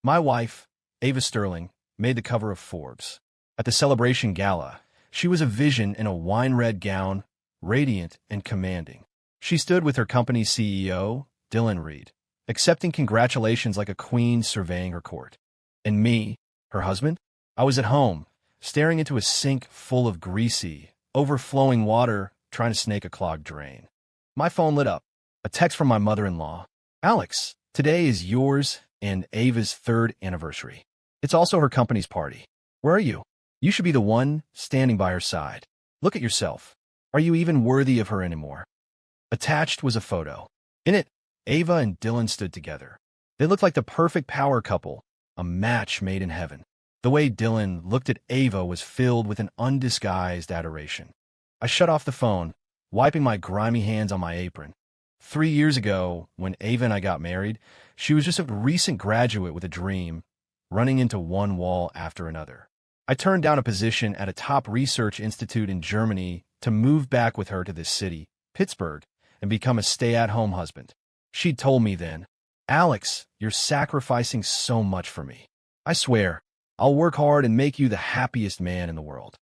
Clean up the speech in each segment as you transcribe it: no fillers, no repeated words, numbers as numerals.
My wife, Ava Sterling, made the cover of Forbes. At the celebration gala, she was a vision in a wine-red gown, radiant and commanding. She stood with her company's CEO, Dylan Reed, accepting congratulations like a queen surveying her court. And me, her husband, I was at home, staring into a sink full of greasy, overflowing water, trying to snake a clogged drain. My phone lit up. A text from my mother-in-law. Alex, today is yours and Ava's 3rd anniversary. It's also her company's party. Where are you? You should be the one standing by her side. Look at yourself. Are you even worthy of her anymore? Attached was a photo. In it, Ava and Dylan stood together. They looked like the perfect power couple, a match made in heaven. The way Dylan looked at Ava was filled with an undisguised adoration. I shut off the phone, wiping my grimy hands on my apron. 3 years ago, when Ava and I got married, she was just a recent graduate with a dream, running into one wall after another. I turned down a position at a top research institute in Germany to move back with her to this city, Pittsburgh, and become a stay-at-home husband. She'd told me then, Alex, you're sacrificing so much for me. I swear, I'll work hard and make you the happiest man in the world.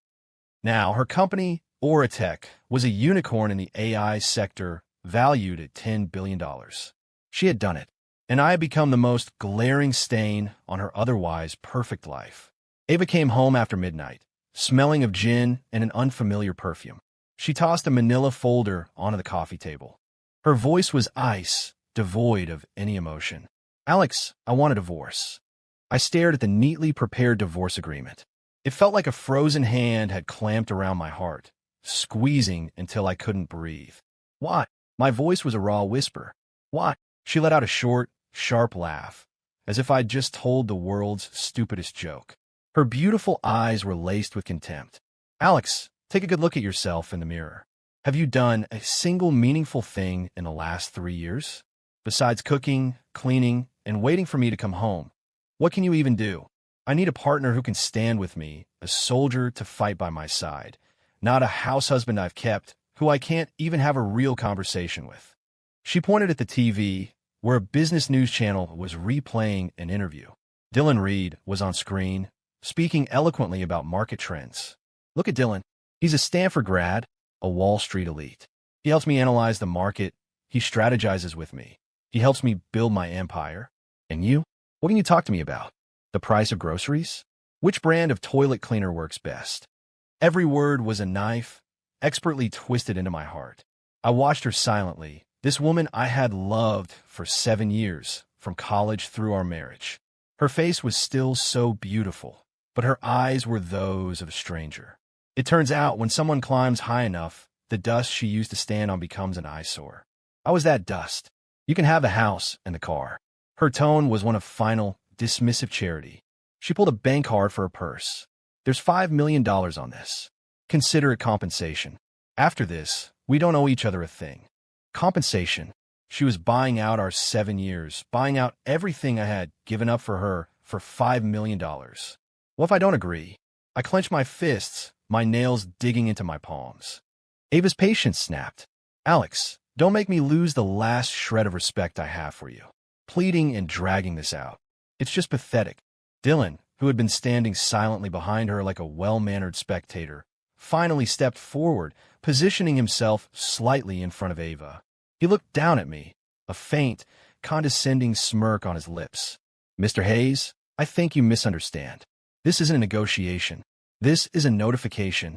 Now, her company, Auratech, was a unicorn in the AI sector, valued at $10 billion. She had done it, and I had become the most glaring stain on her otherwise perfect life. Ava came home after midnight, smelling of gin and an unfamiliar perfume. She tossed a manila folder onto the coffee table. Her voice was ice, devoid of any emotion. Alex, I want a divorce. I stared at the neatly prepared divorce agreement. It felt like a frozen hand had clamped around my heart, squeezing until I couldn't breathe. Why? My voice was a raw whisper. Why? She let out a short, sharp laugh, as if I'd just told the world's stupidest joke. Her beautiful eyes were laced with contempt. Alex, take a good look at yourself in the mirror. Have you done a single meaningful thing in the last 3 years? Besides cooking, cleaning, and waiting for me to come home, what can you even do? I need a partner who can stand with me, a soldier to fight by my side, not a house husband I've kept, who I can't even have a real conversation with. She pointed at the TV, where a business news channel was replaying an interview. Dylan Reed was on screen, speaking eloquently about market trends. Look at Dylan. He's a Stanford grad, a Wall Street elite. He helps me analyze the market. He strategizes with me. He helps me build my empire. And you? What can you talk to me about? The price of groceries? Which brand of toilet cleaner works best? Every word was a knife, expertly twisted into my heart. I watched her silently, this woman I had loved for 7 years, from college through our marriage. Her face was still so beautiful, but her eyes were those of a stranger. It turns out when someone climbs high enough, the dust she used to stand on becomes an eyesore. I was that dust. You can have the house and the car. Her tone was one of final, dismissive charity. She pulled a bank card for her purse. There's $5 million on this. Consider it compensation. After this, we don't owe each other a thing. Compensation. She was buying out our 7 years, buying out everything I had given up for her for $5 million. What if I don't agree? I clenched my fists, my nails digging into my palms. Ava's patience snapped. Alex, don't make me lose the last shred of respect I have for you. Pleading and dragging this out. It's just pathetic. Dylan, who had been standing silently behind her like a well-mannered spectator, finally stepped forward, positioning himself slightly in front of Ava. He looked down at me, a faint, condescending smirk on his lips. Mr. Hayes, I think you misunderstand. This isn't a negotiation. This is a notification.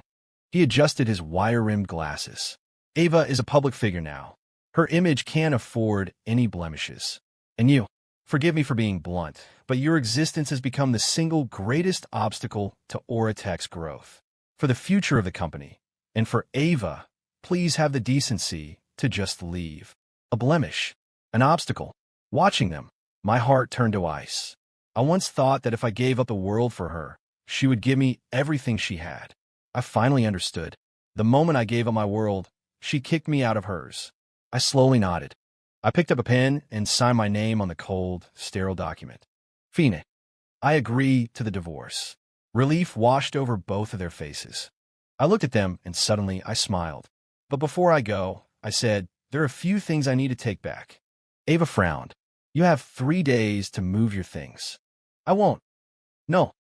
He adjusted his wire-rimmed glasses. Ava is a public figure now. Her image can't afford any blemishes. And you, forgive me for being blunt, but your existence has become the single greatest obstacle to Auratech's growth. For the future of the company, and for Ava, please have the decency to just leave. A blemish, an obstacle. Watching them, my heart turned to ice. I once thought that if I gave up the world for her, she would give me everything she had. I finally understood. The moment I gave up my world, she kicked me out of hers. I slowly nodded. I picked up a pen and signed my name on the cold, sterile document. Phoenix. I agree to the divorce. Relief washed over both of their faces. I looked at them and suddenly I smiled. But before I go, I said, there are a few things I need to take back. Ava frowned. You have 3 days to move your things. I won't. No.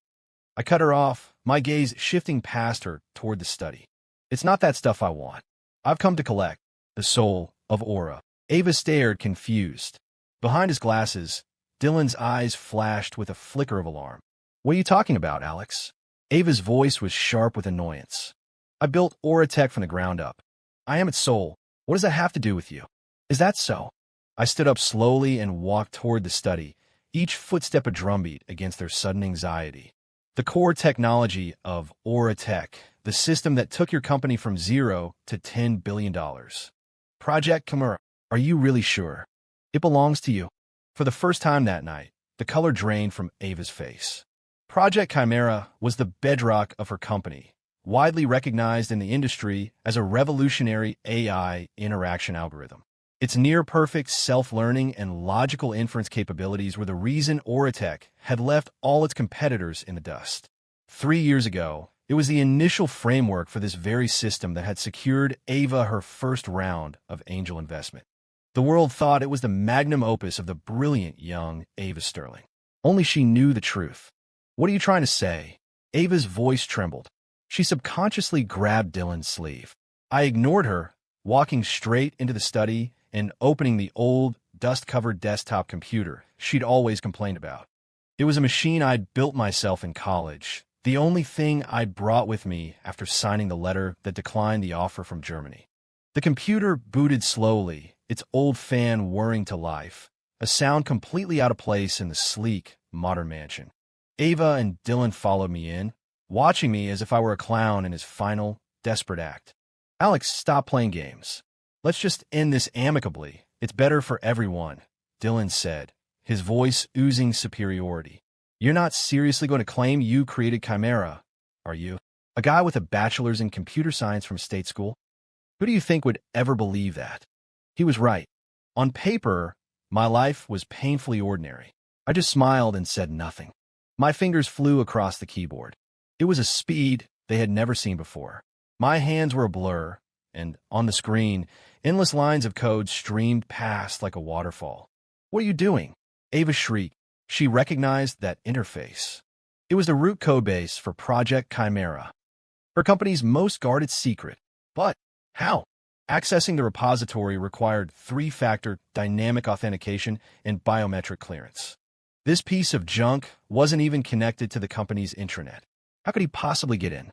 I cut her off, my gaze shifting past her toward the study. It's not that stuff I want. I've come to collect the soul of Aura. Ava stared, confused. Behind his glasses, Dylan's eyes flashed with a flicker of alarm. What are you talking about, Alex? Ava's voice was sharp with annoyance. I built Aura Tech from the ground up. I am its soul. What does that have to do with you? Is that so? I stood up slowly and walked toward the study, each footstep a drumbeat against their sudden anxiety. The core technology of Aura Tech, the system that took your company from $0 to $10 billion. Project Chimera, are you really sure? It belongs to you. For the first time that night, the color drained from Ava's face. Project Chimera was the bedrock of her company, widely recognized in the industry as a revolutionary AI interaction algorithm. Its near-perfect self-learning and logical inference capabilities were the reason Auratech had left all its competitors in the dust. 3 years ago, it was the initial framework for this very system that had secured Ava her first round of angel investment. The world thought it was the magnum opus of the brilliant young Ava Sterling. Only she knew the truth. What are you trying to say? Ava's voice trembled. She subconsciously grabbed Dylan's sleeve. I ignored her, walking straight into the study and opening the old, dust-covered desktop computer she'd always complained about. It was a machine I'd built myself in college, the only thing I'd brought with me after signing the letter that declined the offer from Germany. The computer booted slowly, its old fan whirring to life, a sound completely out of place in the sleek, modern mansion. Ava and Dylan followed me in, watching me as if I were a clown in his final, desperate act. Alex, stop playing games. Let's just end this amicably. It's better for everyone, Dylan said, his voice oozing superiority. You're not seriously going to claim you created Chimera, are you? A guy with a bachelor's in computer science from state school? Who do you think would ever believe that? He was right. On paper, my life was painfully ordinary. I just smiled and said nothing. My fingers flew across the keyboard. It was a speed they had never seen before. My hands were a blur, and on the screen, endless lines of code streamed past like a waterfall. What are you doing? Ava shrieked. She recognized that interface. It was the root codebase for Project Chimera, her company's most guarded secret. But how? Accessing the repository required 3-factor dynamic authentication and biometric clearance. This piece of junk wasn't even connected to the company's intranet. How could he possibly get in?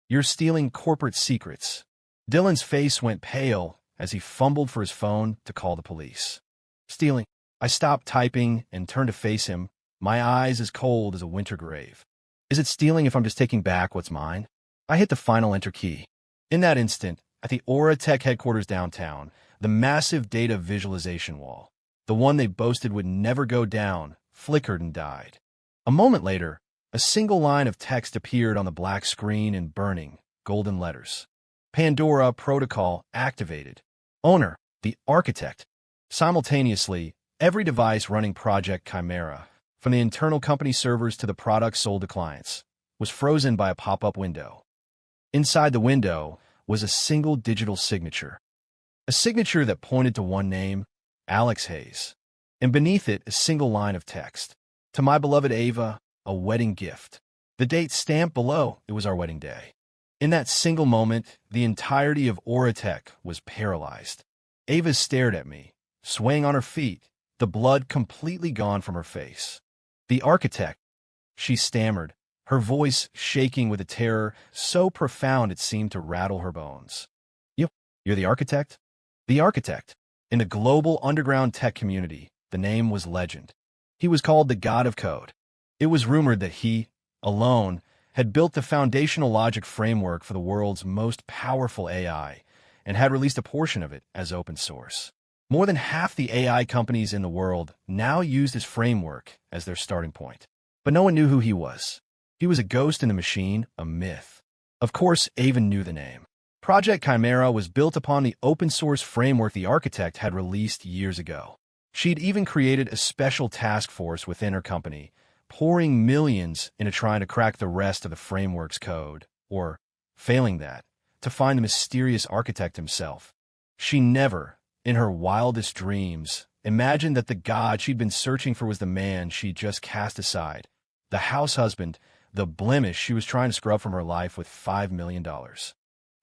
You're stealing corporate secrets. Dylan's face went pale as he fumbled for his phone to call the police. Stealing. I stopped typing and turned to face him, my eyes as cold as a winter grave. Is it stealing if I'm just taking back what's mine? I hit the final enter key. In that instant, at the Aura Tech headquarters downtown, the massive data visualization wall, the one they boasted would never go down, flickered and died. A moment later, a single line of text appeared on the black screen in burning, golden letters. Pandora Protocol activated. Owner, the architect. Simultaneously, every device running Project Chimera, from the internal company servers to the products sold to clients, was frozen by a pop-up window. Inside the window was a single digital signature. A signature that pointed to one name, Alex Hayes. And beneath it, a single line of text. To my beloved Ava, a wedding gift. The date stamped below, it was our wedding day. In that single moment, the entirety of Auratech was paralyzed. Ava stared at me, swaying on her feet, the blood completely gone from her face. The architect, she stammered, her voice shaking with a terror so profound it seemed to rattle her bones. You're the architect? The architect. In the global underground tech community, the name was legend. He was called the God of Code. It was rumored that he, alone, had built the foundational logic framework for the world's most powerful AI and had released a portion of it as open source. More than half the AI companies in the world now used his framework as their starting point. But no one knew who he was. He was a ghost in the machine, a myth. Of course, Ava knew the name. Project Chimera was built upon the open-source framework the architect had released years ago. She'd even created a special task force within her company, pouring millions into trying to crack the rest of the framework's code, or, failing that, to find the mysterious architect himself. She never, in her wildest dreams, Imagined that the god she'd been searching for was the man she'd just cast aside, the house husband, the blemish she was trying to scrub from her life with $5 million.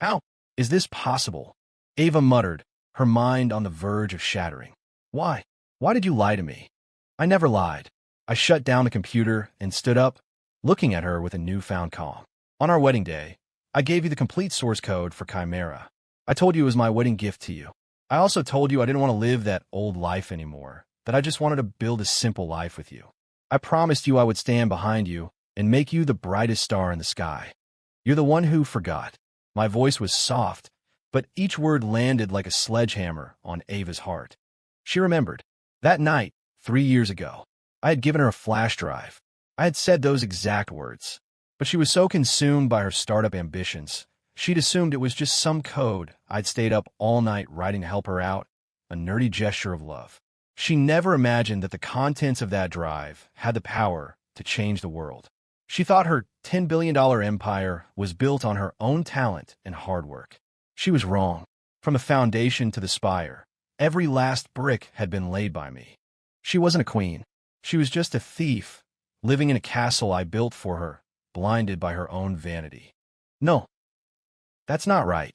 How is this possible? Ava muttered, her mind on the verge of shattering. Why? Why did you lie to me? I never lied. I shut down the computer and stood up, looking at her with a newfound calm. On our wedding day, I gave you the complete source code for Chimera. I told you it was my wedding gift to you. I also told you I didn't want to live that old life anymore, that I just wanted to build a simple life with you. I promised you I would stand behind you and make you the brightest star in the sky. You're the one who forgot. My voice was soft, but each word landed like a sledgehammer on Ava's heart. She remembered. That night, 3 years ago, I had given her a flash drive. I had said those exact words. But she was so consumed by her startup ambitions, she'd assumed it was just some code I'd stayed up all night writing to help her out, a nerdy gesture of love. She never imagined that the contents of that drive had the power to change the world. She thought her $10 billion empire was built on her own talent and hard work. She was wrong. From the foundation to the spire, every last brick had been laid by me. She wasn't a queen. She was just a thief, living in a castle I built for her, blinded by her own vanity. No, that's not right.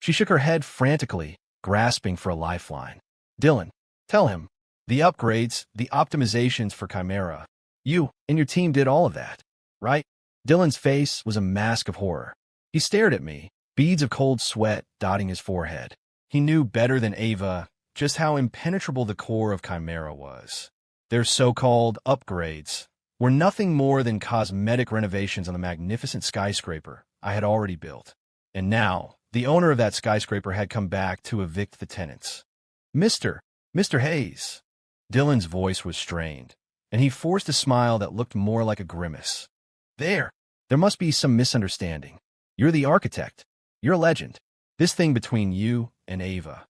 She shook her head frantically, grasping for a lifeline. Dylan, tell him. The upgrades, the optimizations for Chimera. You and your team did all of that, right? Dylan's face was a mask of horror. He stared at me, beads of cold sweat dotting his forehead. He knew better than Ava just how impenetrable the core of Chimera was. Their so-called upgrades were nothing more than cosmetic renovations on the magnificent skyscraper I had already built. And now, the owner of that skyscraper had come back to evict the tenants. Mr. Hayes. Dylan's voice was strained, and he forced a smile that looked more like a grimace. There must be some misunderstanding. You're the architect. You're a legend. This thing between you and Ava.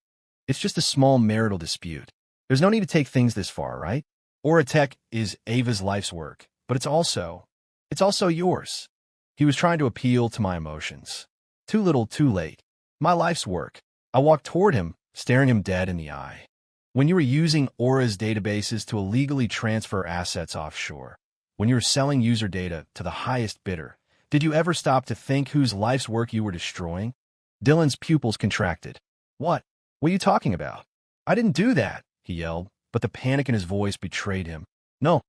It's just a small marital dispute. There's no need to take things this far, right? Oratech is Ava's life's work, but it's also yours. He was trying to appeal to my emotions. Too little, too late. My life's work. I walked toward him, staring him dead in the eye. When you were using Aura's databases to illegally transfer assets offshore, when you were selling user data to the highest bidder, did you ever stop to think whose life's work you were destroying? Dylan's pupils contracted. What are you talking about? I didn't do that, he yelled, but the panic in his voice betrayed him. No.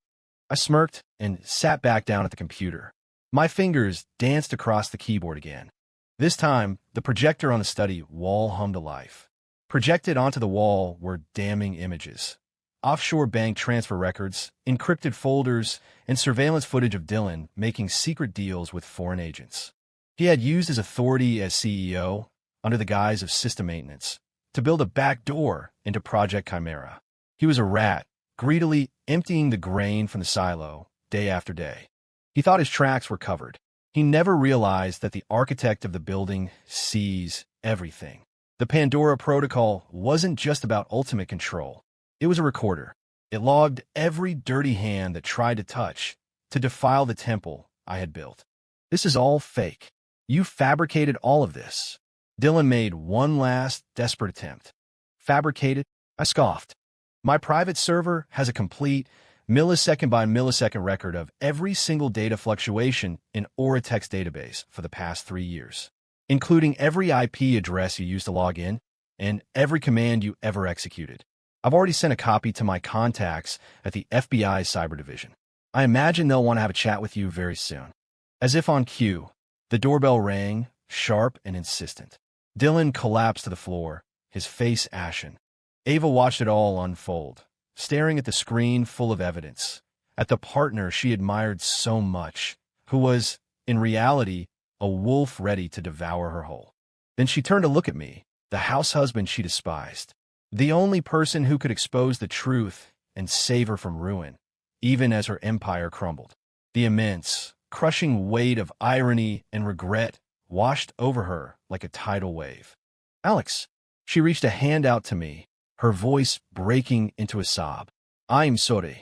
I smirked and sat back down at the computer. My fingers danced across the keyboard again. This time, the projector on the study wall hummed to life. Projected onto the wall were damning images. Offshore bank transfer records, encrypted folders, and surveillance footage of Dylan making secret deals with foreign agents. He had used his authority as CEO, under the guise of system maintenance, to build a back door into Project Chimera. He was a rat, greedily emptying the grain from the silo day after day. He thought his tracks were covered. He never realized that the architect of the building sees everything. The Pandora Protocol wasn't just about ultimate control. It was a recorder. It logged every dirty hand that tried to touch, to defile the temple I had built. This is all fake. You fabricated all of this. Dylan made one last desperate attempt. Fabricated? I scoffed. My private server has a complete millisecond by millisecond record of every single data fluctuation in Oratech's database for the past 3 years, including every IP address you used to log in and every command you ever executed. I've already sent a copy to my contacts at the FBI Cyber Division. I imagine they'll want to have a chat with you very soon. As if on cue, the doorbell rang, sharp and insistent. Dylan collapsed to the floor, his face ashen. Ava watched it all unfold, staring at the screen full of evidence, at the partner she admired so much, who was, in reality, a wolf ready to devour her whole. Then she turned to look at me, the house husband she despised, the only person who could expose the truth and save her from ruin, even as her empire crumbled. The immense, crushing weight of irony and regret washed over her like a tidal wave. Alex, she reached a hand out to me, her voice breaking into a sob. I'm sorry.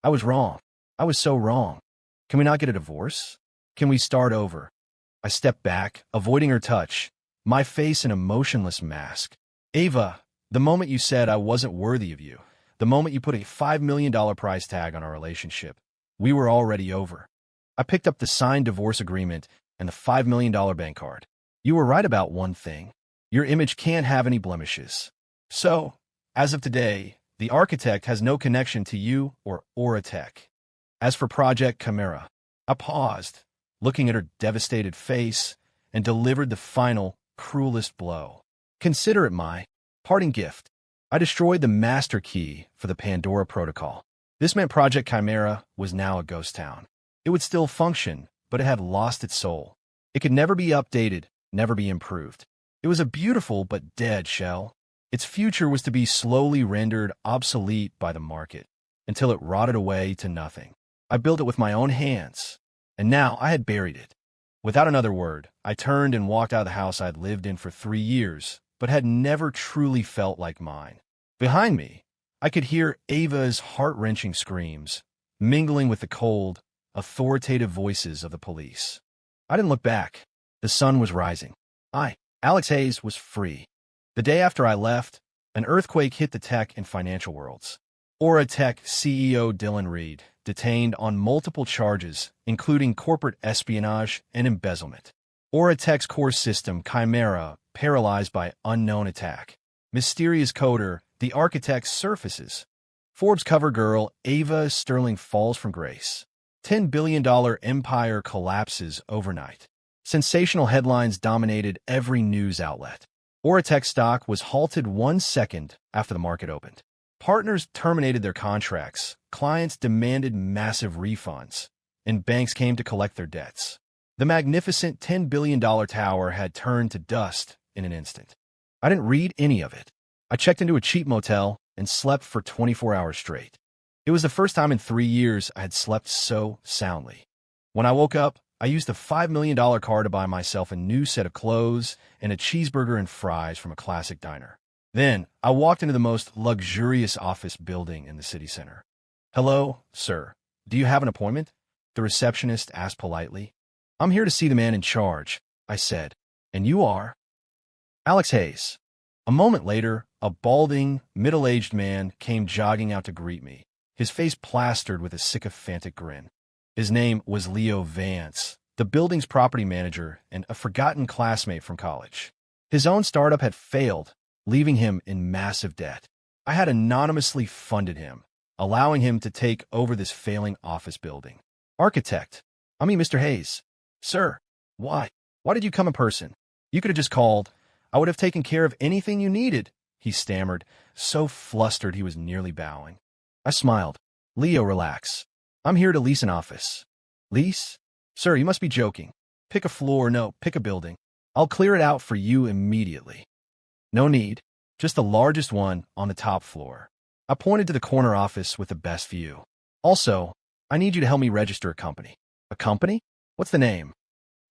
I was wrong. I was so wrong. Can we not get a divorce? Can we start over? I stepped back, avoiding her touch, my face in a motionless mask. Ava, the moment you said I wasn't worthy of you, The moment you put a $5 million price tag on our relationship, we were already over. I picked up the signed divorce agreement and the $5 million bank card. You were right about one thing. Your image can't have any blemishes. So, as of today, the architect has no connection to you or Aura Tech. As for Project Chimera, I paused, looking at her devastated face, and delivered the final, cruelest blow. Consider it my parting gift. I destroyed the master key for the Pandora Protocol. This meant Project Chimera was now a ghost town. It would still function, but it had lost its soul. It could never be updated, never be improved. It was a beautiful but dead shell. Its future was to be slowly rendered obsolete by the market, until it rotted away to nothing. I built it with my own hands, and now I had buried it. Without another word, I turned and walked out of the house I'd lived in for 3 years, but had never truly felt like mine. Behind me, I could hear Ava's heart-wrenching screams, mingling with the cold, authoritative voices of the police. I didn't look back. The sun was rising. Alex Hayes, was free. The day after I left, an earthquake hit the tech and financial worlds. Aura Tech CEO Dylan Reed, detained on multiple charges, including corporate espionage and embezzlement. Aura Tech's core system, Chimera, paralyzed by unknown attack. Mysterious coder, the architect, surfaces. Forbes cover girl, Ava Sterling, falls from grace. $10 billion empire collapses overnight. Sensational headlines dominated every news outlet. Aura Tech stock was halted 1 second after the market opened. Partners terminated their contracts, clients demanded massive refunds, and banks came to collect their debts. The magnificent $10 billion tower had turned to dust in an instant. I didn't read any of it. I checked into a cheap motel and slept for 24 hours straight. It was the first time in 3 years I had slept so soundly. When I woke up, I used the $5 million card to buy myself a new set of clothes and a cheeseburger and fries from a classic diner. Then, I walked into the most luxurious office building in the city center. "Hello, sir. Do you have an appointment?" the receptionist asked politely. "I'm here to see the man in charge," I said. "And you are?" "Alex Hayes." A moment later, a balding, middle-aged man came jogging out to greet me, his face plastered with a sycophantic grin. His name was Leo Vance, the building's property manager and a forgotten classmate from college. His own startup had failed, leaving him in massive debt. I had anonymously funded him, allowing him to take over this failing office building. "Architect, Mr. Hayes." "Sir, why? Why did you come in person? You could have just called. I would have taken care of anything you needed," he stammered, so flustered he was nearly bowing. I smiled. "Leo, relax. I'm here to lease an office." "Lease? Sir, you must be joking. Pick a floor, no, pick a building. I'll clear it out for you immediately." "No need. Just the largest one on the top floor." I pointed to the corner office with the best view. "Also, I need you to help me register a company." "A company? What's the name?"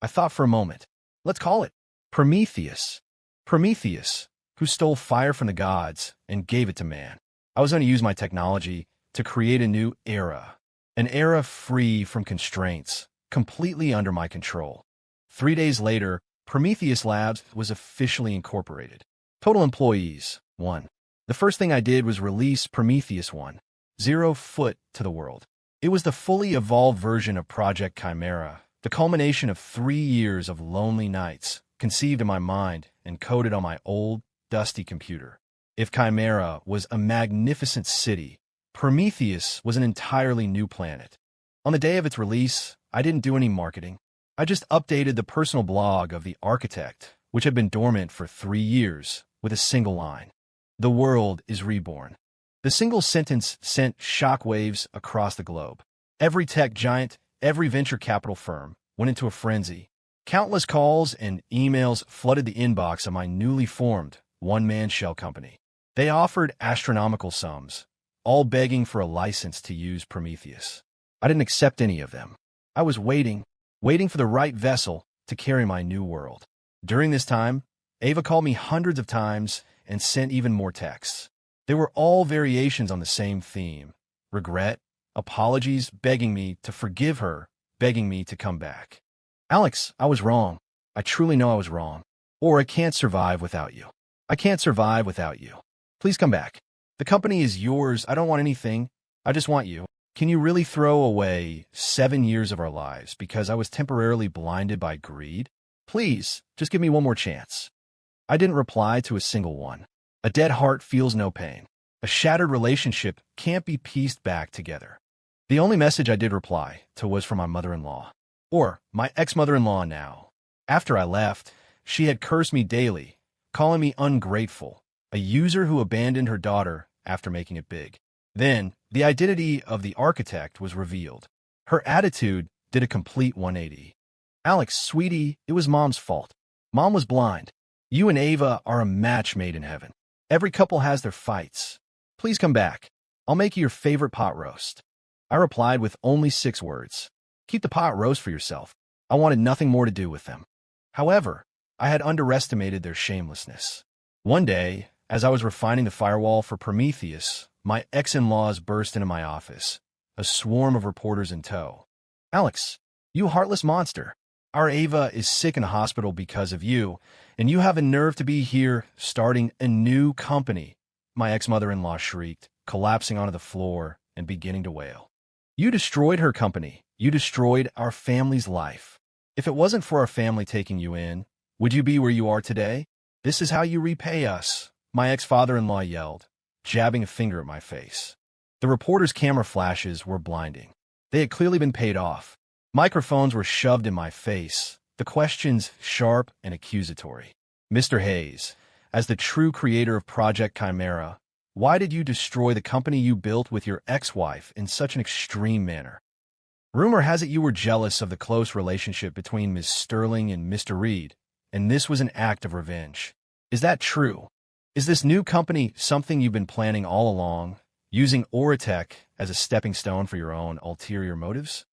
I thought for a moment. "Let's call it Prometheus." Prometheus, who stole fire from the gods and gave it to man. I was going to use my technology to create a new era. An era free from constraints, completely under my control. 3 days later, Prometheus Labs was officially incorporated. Total employees, 1. The first thing I did was release Prometheus 1, 0 foot to the world. It was the fully evolved version of Project Chimera, the culmination of 3 years of lonely nights, conceived in my mind and coded on my old, dusty computer. If Chimera was a magnificent city, Prometheus was an entirely new planet. On the day of its release, I didn't do any marketing. I just updated the personal blog of the architect, which had been dormant for 3 years, with a single line. "The world is reborn." The single sentence sent shockwaves across the globe. Every tech giant, every venture capital firm went into a frenzy. Countless calls and emails flooded the inbox of my newly formed one-man shell company. They offered astronomical sums, all begging for a license to use Prometheus. I didn't accept any of them. I was waiting for the right vessel to carry my new world. During this time, Ava called me hundreds of times and sent even more texts. They were all variations on the same theme: regret, apologies, begging me to forgive her, begging me to come back. "Alex, I was wrong. I truly know I was wrong. Or I can't survive without you. I can't survive without you. Please come back." The company is yours. I don't want anything. I just want you. Can you really throw away 7 years of our lives because I was temporarily blinded by greed? Please, just give me one more chance. I didn't reply to a single one. A dead heart feels no pain. A shattered relationship can't be pieced back together. The only message I did reply to was from my mother-in-law, or my ex-mother-in-law now. After I left, she had cursed me daily, calling me ungrateful, a user who abandoned her daughter after making it big. Then, the identity of the architect was revealed. Her attitude did a complete 180. Alex, sweetie, it was Mom's fault. Mom was blind. You and Ava are a match made in heaven. Every couple has their fights. Please come back. I'll make you your favorite pot roast. I replied with only 6 words. Keep the pot roast for yourself. I wanted nothing more to do with them. However, I had underestimated their shamelessness. One day, as I was refining the firewall for Prometheus, my ex-in-laws burst into my office, a swarm of reporters in tow. Alex, you heartless monster. Our Ava is sick in a hospital because of you, and you have a nerve to be here starting a new company. My ex-mother-in-law shrieked, collapsing onto the floor and beginning to wail. You destroyed her company. You destroyed our family's life. If it wasn't for our family taking you in, would you be where you are today? This is how you repay us, my ex-father-in-law yelled, jabbing a finger at my face. The reporter's camera flashes were blinding. They had clearly been paid off. Microphones were shoved in my face, the questions sharp and accusatory. Mr. Hayes, as the true creator of Project Chimera, why did you destroy the company you built with your ex-wife in such an extreme manner? Rumor has it you were jealous of the close relationship between Ms. Sterling and Mr. Reed, and this was an act of revenge. Is that true? Is this new company something you've been planning all along, using Oratech as a stepping stone for your own ulterior motives?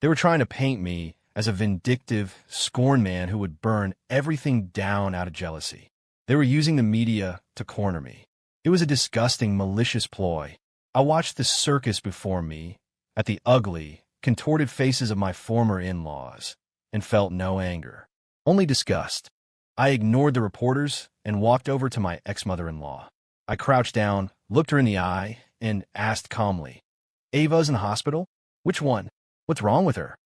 They were trying to paint me as a vindictive, scorn man who would burn everything down out of jealousy. They were using the media to corner me. It was a disgusting, malicious ploy. I watched the circus before me at the ugly, contorted faces of my former in-laws and felt no anger, only disgust. I ignored the reporters and walked over to my ex-mother-in-law. I crouched down, looked her in the eye, and asked calmly, Ava's in the hospital? Which one? What's wrong with her?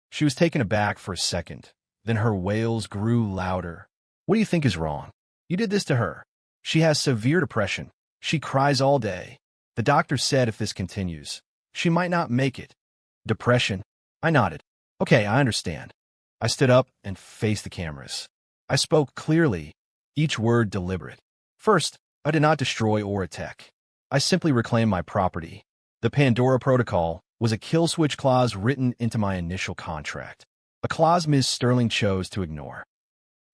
She was taken aback for a second. Then her wails grew louder. What do you think is wrong? You did this to her. She has severe depression. She cries all day. The doctor said if this continues, she might not make it. Depression? I nodded. Okay, I understand. I stood up and faced the cameras. I spoke clearly, each word deliberate. First, I did not destroy Oratech. I simply reclaimed my property. The Pandora Protocol was a kill switch clause written into my initial contract, a clause Ms. Sterling chose to ignore.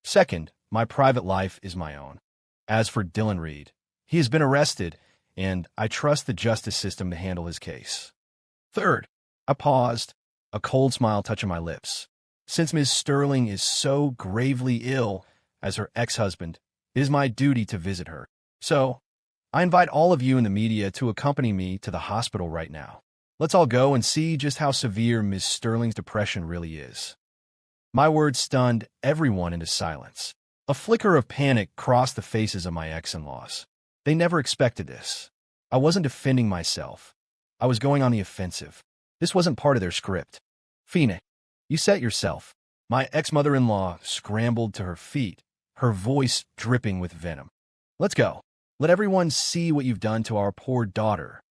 Second, my private life is my own. As for Dylan Reed, he has been arrested, and I trust the justice system to handle his case. Third, I paused, a cold smile touching my lips. Since Ms. Sterling is so gravely ill as her ex-husband, it is my duty to visit her. So, I invite all of you in the media to accompany me to the hospital right now. Let's all go and see just how severe Ms. Sterling's depression really is. My words stunned everyone into silence. A flicker of panic crossed the faces of my ex-in-laws. They never expected this. I wasn't defending myself. I was going on the offensive. This wasn't part of their script. Phoenix, you set yourself. My ex-mother-in-law scrambled to her feet, her voice dripping with venom. Let's go. Let everyone see what you've done to our poor daughter.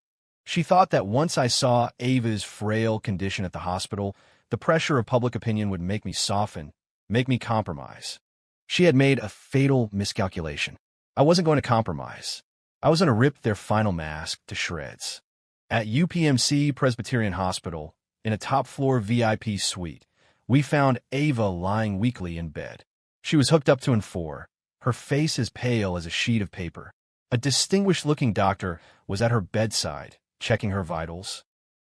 She thought that once I saw Ava's frail condition at the hospital, the pressure of public opinion would make me soften, make me compromise. She had made a fatal miscalculation. I wasn't going to compromise. I was going to rip their final mask to shreds. At UPMC Presbyterian Hospital, in a top-floor VIP suite, we found Ava lying weakly in bed. She was hooked up to N4, her face as pale as a sheet of paper. A distinguished-looking doctor was at her bedside, checking her vitals.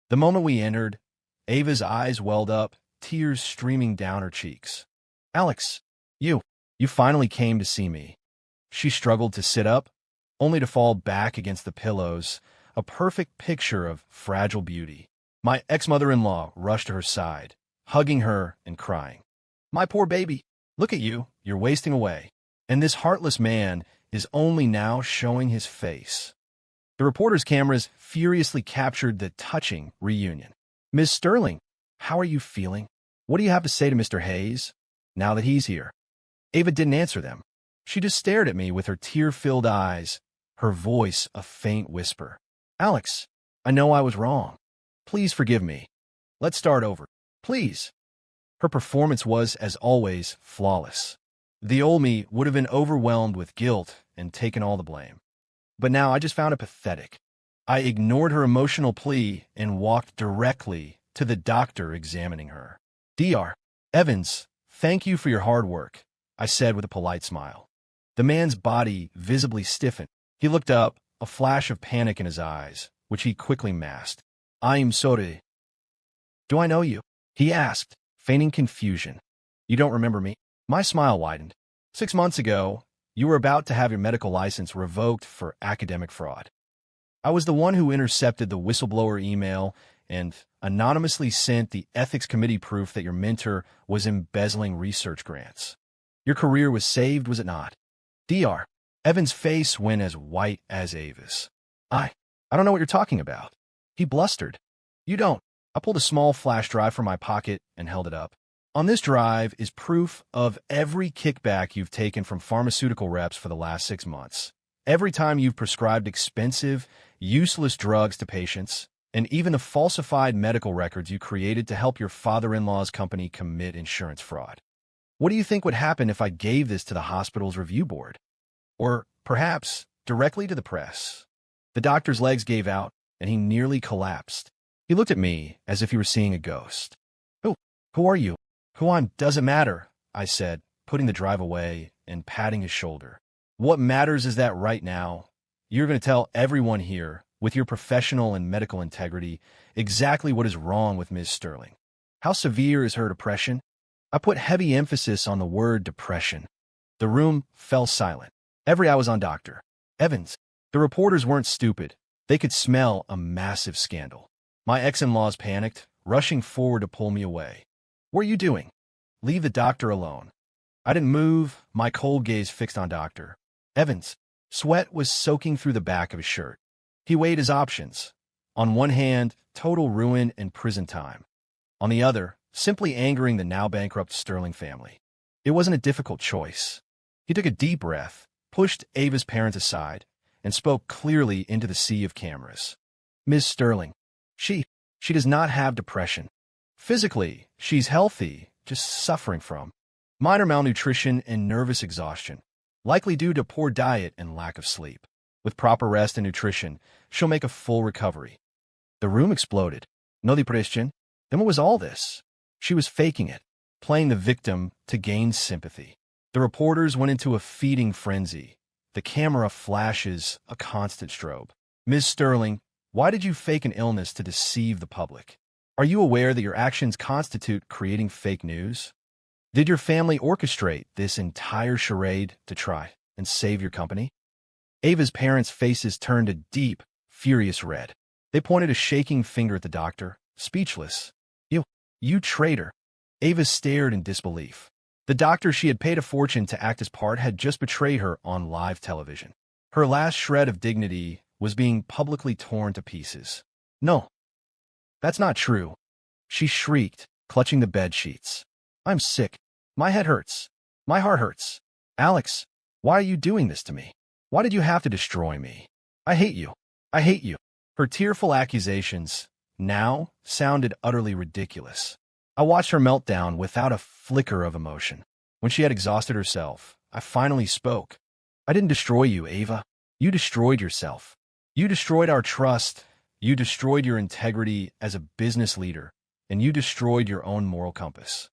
The moment we entered, Ava's eyes welled up, tears streaming down her cheeks. Alex, you finally came to see me. She struggled to sit up, only to fall back against the pillows, a perfect picture of fragile beauty. My ex-mother-in-law rushed to her side, hugging her and crying. My poor baby, look at you, you're wasting away. And this heartless man is only now showing his face. The reporter's cameras furiously captured the touching reunion. "Ms. Sterling, how are you feeling? What do you have to say to Mr. Hayes, now that he's here?" Ava didn't answer them. She just stared at me with her tear-filled eyes, her voice a faint whisper. "Alex, I know I was wrong. Please forgive me. Let's start over. Please." Her performance was, as always, flawless. The old me would have been overwhelmed with guilt and taken all the blame. But now I just found it pathetic. I ignored her emotional plea and walked directly to the doctor examining her. "Dr. Evans, thank you for your hard work," I said with a polite smile. The man's body visibly stiffened. He looked up, a flash of panic in his eyes, which he quickly masked. "I'm sorry." "Do I know you?" he asked, feigning confusion. "You don't remember me?" My smile widened. 6 months ago, you were about to have your medical license revoked for academic fraud. I was the one who intercepted the whistleblower email and anonymously sent the ethics committee proof that your mentor was embezzling research grants. Your career was saved, was it not? Dr. Evans' face went as white as Ava's. I don't know what you're talking about." He blustered. "You don't." I pulled a small flash drive from my pocket and held it up. "On this drive is proof of every kickback you've taken from pharmaceutical reps for the last 6 months. Every time you've prescribed expensive, useless drugs to patients, and even the falsified medical records you created to help your father-in-law's company commit insurance fraud. What do you think would happen if I gave this to the hospital's review board? Or perhaps directly to the press?" The doctor's legs gave out, and he nearly collapsed. He looked at me as if he were seeing a ghost. Who are you?" "Who I'm doesn't matter," I said, putting the drive away and patting his shoulder. "What matters is that right now, you're going to tell everyone here, with your professional and medical integrity, exactly what is wrong with Ms. Sterling. How severe is her depression?" I put heavy emphasis on the word depression. The room fell silent. Every eye was on Dr. Evans. The reporters weren't stupid. They could smell a massive scandal. My ex-in-laws panicked, rushing forward to pull me away. "What are you doing? Leave the doctor alone." I didn't move, my cold gaze fixed on Dr. Evans. Sweat was soaking through the back of his shirt. He weighed his options. On one hand, total ruin and prison time. On the other, simply angering the now-bankrupt Sterling family. It wasn't a difficult choice. He took a deep breath, pushed Ava's parents aside, and spoke clearly into the sea of cameras. "Ms. Sterling, she does not have depression. Physically, she's healthy, just suffering from minor malnutrition and nervous exhaustion, likely due to poor diet and lack of sleep. With proper rest and nutrition, she'll make a full recovery." The room exploded. "No depression? Then what was all this?" She was faking it, playing the victim to gain sympathy. The reporters went into a feeding frenzy. The camera flashes a constant strobe. "Ms. Sterling, why did you fake an illness to deceive the public? Are you aware that your actions constitute creating fake news? Did your family orchestrate this entire charade to try and save your company?" Ava's parents' faces turned a deep, furious red. They pointed a shaking finger at the doctor, speechless. You traitor." Ava stared in disbelief. The doctor she had paid a fortune to act his part had just betrayed her on live television. Her last shred of dignity was being publicly torn to pieces. "No, that's not true," she shrieked, clutching the bed sheets. "I'm sick. My head hurts. My heart hurts. Alex, why are you doing this to me? Why did you have to destroy me? I hate you. I hate you." Her tearful accusations now sounded utterly ridiculous. I watched her meltdown without a flicker of emotion. When she had exhausted herself, I finally spoke. "I didn't destroy you, Ava. You destroyed yourself. You destroyed our trust. You destroyed your integrity as a business leader, and you destroyed your own moral compass.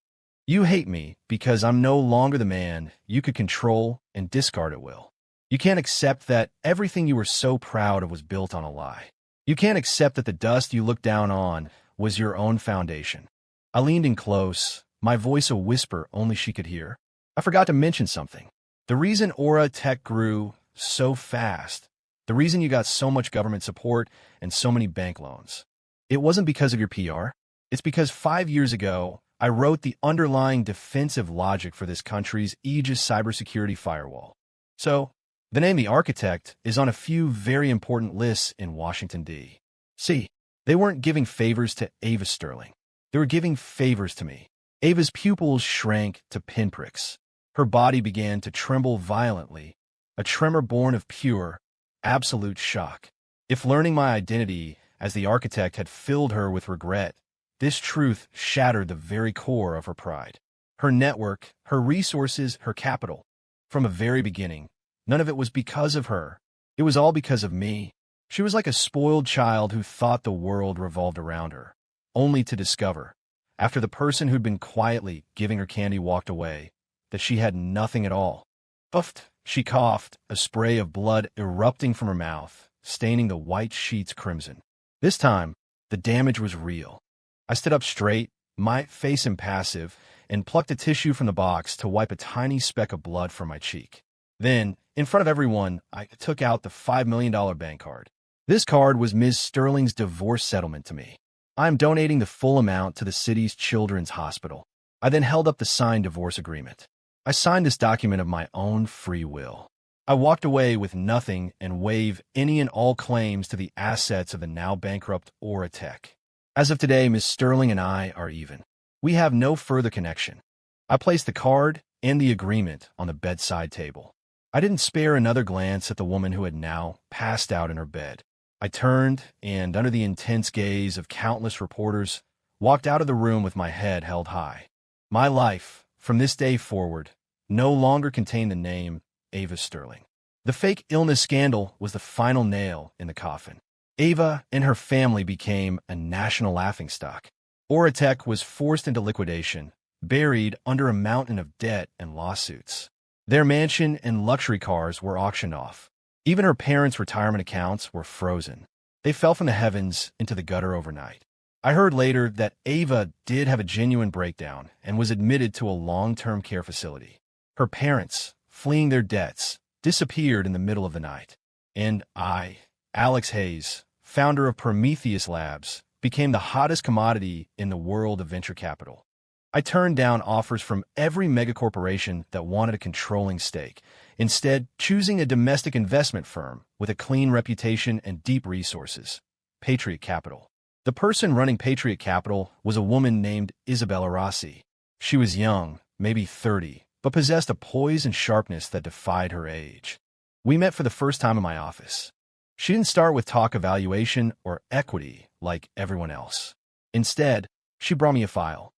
You hate me because I'm no longer the man you could control and discard at will. You can't accept that everything you were so proud of was built on a lie. You can't accept that the dust you looked down on was your own foundation." I leaned in close, my voice a whisper only she could hear. "I forgot to mention something. The reason Aura Tech grew so fast, the reason you got so much government support and so many bank loans, it wasn't because of your PR. It's because 5 years ago, I wrote the underlying defensive logic for this country's Aegis cybersecurity firewall. So, The name The Architect is on a few very important lists in Washington, D.C. They weren't giving favors to Ava Sterling. They were giving favors to me. Ava's pupils shrank to pinpricks. Her body began to tremble violently, a tremor born of pure, absolute shock. If learning my identity as the architect had filled her with regret, this truth shattered the very core of her pride. Her network, her resources, her capital. From the very beginning, none of it was because of her. It was all because of me. She was like a spoiled child who thought the world revolved around her, only to discover, after the person who'd been quietly giving her candy walked away, that she had nothing at all. Puffed, she coughed, a spray of blood erupting from her mouth, staining the white sheets crimson. This time, the damage was real. I stood up straight, my face impassive, and plucked a tissue from the box to wipe a tiny speck of blood from my cheek. Then, in front of everyone, I took out the $5 million bank card. This card was Ms. Sterling's divorce settlement to me. I am donating the full amount to the city's children's hospital. I then held up the signed divorce agreement. I signed this document of my own free will. I walked away with nothing and waived any and all claims to the assets of the now bankrupt Aura Tech. As of today, Ms. Sterling and I are even. We have no further connection. I placed the card and the agreement on the bedside table. I didn't spare another glance at the woman who had now passed out in her bed. I turned and, under the intense gaze of countless reporters, walked out of the room with my head held high. My life, from this day forward, no longer contained the name Ava Sterling. The fake illness scandal was the final nail in the coffin. Ava and her family became a national laughingstock. Aura Tech was forced into liquidation, buried under a mountain of debt and lawsuits. Their mansion and luxury cars were auctioned off. Even her parents' retirement accounts were frozen. They fell from the heavens into the gutter overnight. I heard later that Ava did have a genuine breakdown and was admitted to a long-term care facility. Her parents, fleeing their debts, disappeared in the middle of the night. And I, Alex Hayes, founder of Prometheus Labs, became the hottest commodity in the world of venture capital. I turned down offers from every megacorporation that wanted a controlling stake, instead choosing a domestic investment firm with a clean reputation and deep resources, Patriot Capital. The person running Patriot Capital was a woman named Isabella Rossi. She was young, maybe 30, but possessed a poise and sharpness that defied her age. We met for the first time in my office. She didn't start with talk of valuation or equity like everyone else. Instead, she brought me a file.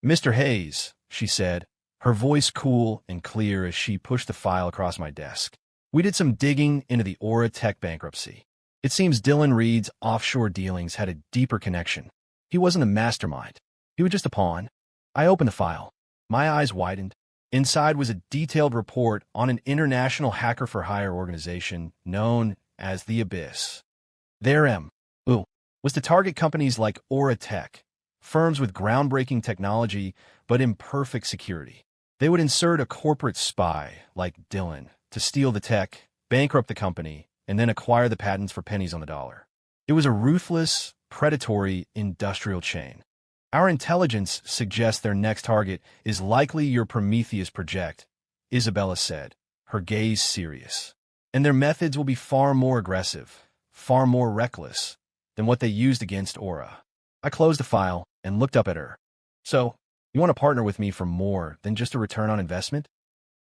"Mr. Hayes," she said, her voice cool and clear as she pushed the file across my desk. "We did some digging into the Aura Tech bankruptcy. It seems Dylan Reed's offshore dealings had a deeper connection. He wasn't a mastermind. He was just a pawn." I opened the file. My eyes widened. Inside was a detailed report on an international hacker-for-hire organization known as The Abyss. Their M.O. was to target companies like Aura Tech, firms with groundbreaking technology but imperfect security. They would insert a corporate spy like Dylan to steal the tech, bankrupt the company, and then acquire the patents for pennies on the dollar. It was a ruthless, predatory industrial chain. "Our intelligence suggests their next target is likely your Prometheus project," Isabella said, her gaze serious. "And their methods will be far more aggressive, far more reckless than what they used against Aura." I closed the file and looked up at her. "So, you want to partner with me for more than just a return on investment?"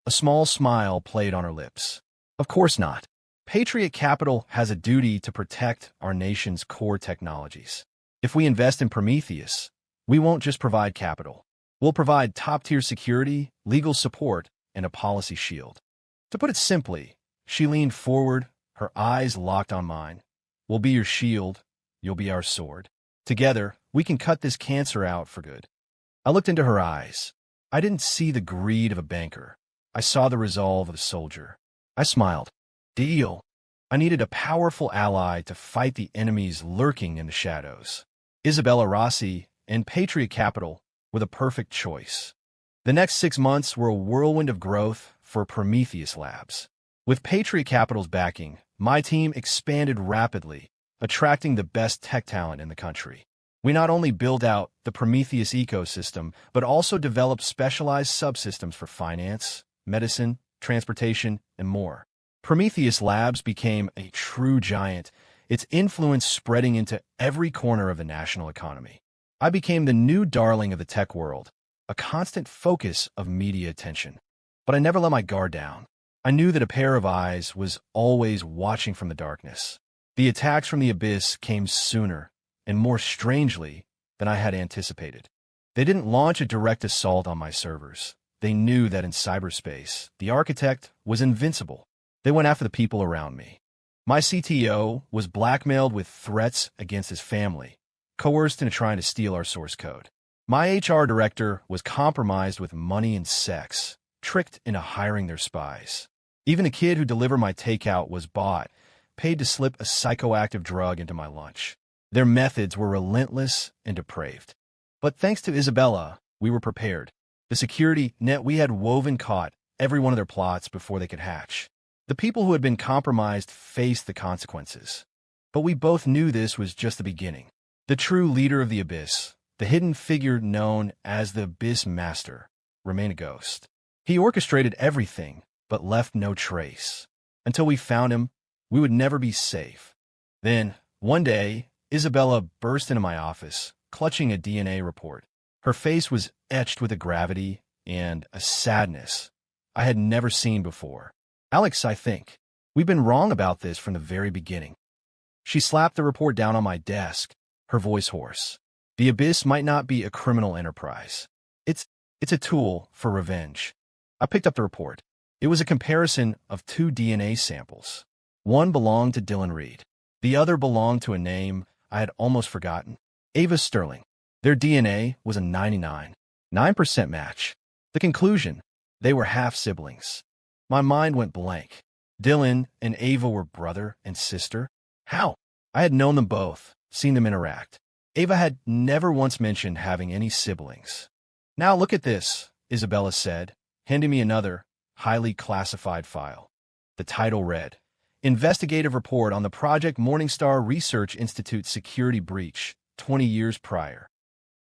A small smile played on her lips. "Of course not. Patriot Capital has a duty to protect our nation's core technologies. If we invest in Prometheus, we won't just provide capital. We'll provide top-tier security, legal support, and a policy shield." To put it simply, she leaned forward, her eyes locked on mine. "We'll be your shield. You'll be our sword. Together, we can cut this cancer out for good." I looked into her eyes. I didn't see the greed of a banker. I saw the resolve of a soldier. I smiled. "Deal." I needed a powerful ally to fight the enemies lurking in the shadows. Isabella Rossi and Patriot Capital were the perfect choice. The next 6 months were a whirlwind of growth for Prometheus Labs. With Patriot Capital's backing, my team expanded rapidly, attracting the best tech talent in the country. We not only built out the Prometheus ecosystem, but also developed specialized subsystems for finance, medicine, transportation, and more. Prometheus Labs became a true giant, its influence spreading into every corner of the national economy. I became the new darling of the tech world, a constant focus of media attention. But I never let my guard down. I knew that a pair of eyes was always watching from the darkness. The attacks from the abyss came sooner and more strangely than I had anticipated. They didn't launch a direct assault on my servers. They knew that in cyberspace, the architect was invincible. They went after the people around me. My CTO was blackmailed with threats against his family, coerced into trying to steal our source code. My HR director was compromised with money and sex, tricked into hiring their spies. Even the kid who delivered my takeout was bought, paid to slip a psychoactive drug into my lunch. Their methods were relentless and depraved. But thanks to Isabella, we were prepared. The security net we had woven caught every one of their plots before they could hatch. The people who had been compromised faced the consequences. But we both knew this was just the beginning. The true leader of the Abyss, the hidden figure known as the Abyss Master, remained a ghost. He orchestrated everything, but left no trace. Until we found him, we would never be safe. Then, one day, Isabella burst into my office, clutching a DNA report. Her face was etched with a gravity and a sadness I had never seen before. "Alex, I think we've been wrong about this from the very beginning." She slapped the report down on my desk, her voice hoarse. "The Abyss might not be a criminal enterprise. It's a tool for revenge." I picked up the report. It was a comparison of two DNA samples. One belonged to Dylan Reed. The other belonged to a name I had almost forgotten. Ava Sterling. Their DNA was a 99.9% match. The conclusion: they were half-siblings. My mind went blank. Dylan and Ava were brother and sister? How? I had known them both, seen them interact. Ava had never once mentioned having any siblings. "Now look at this," Isabella said, handing me another, highly classified file. The title read, "Investigative Report on the Project Morningstar Research Institute Security Breach, 20 years prior."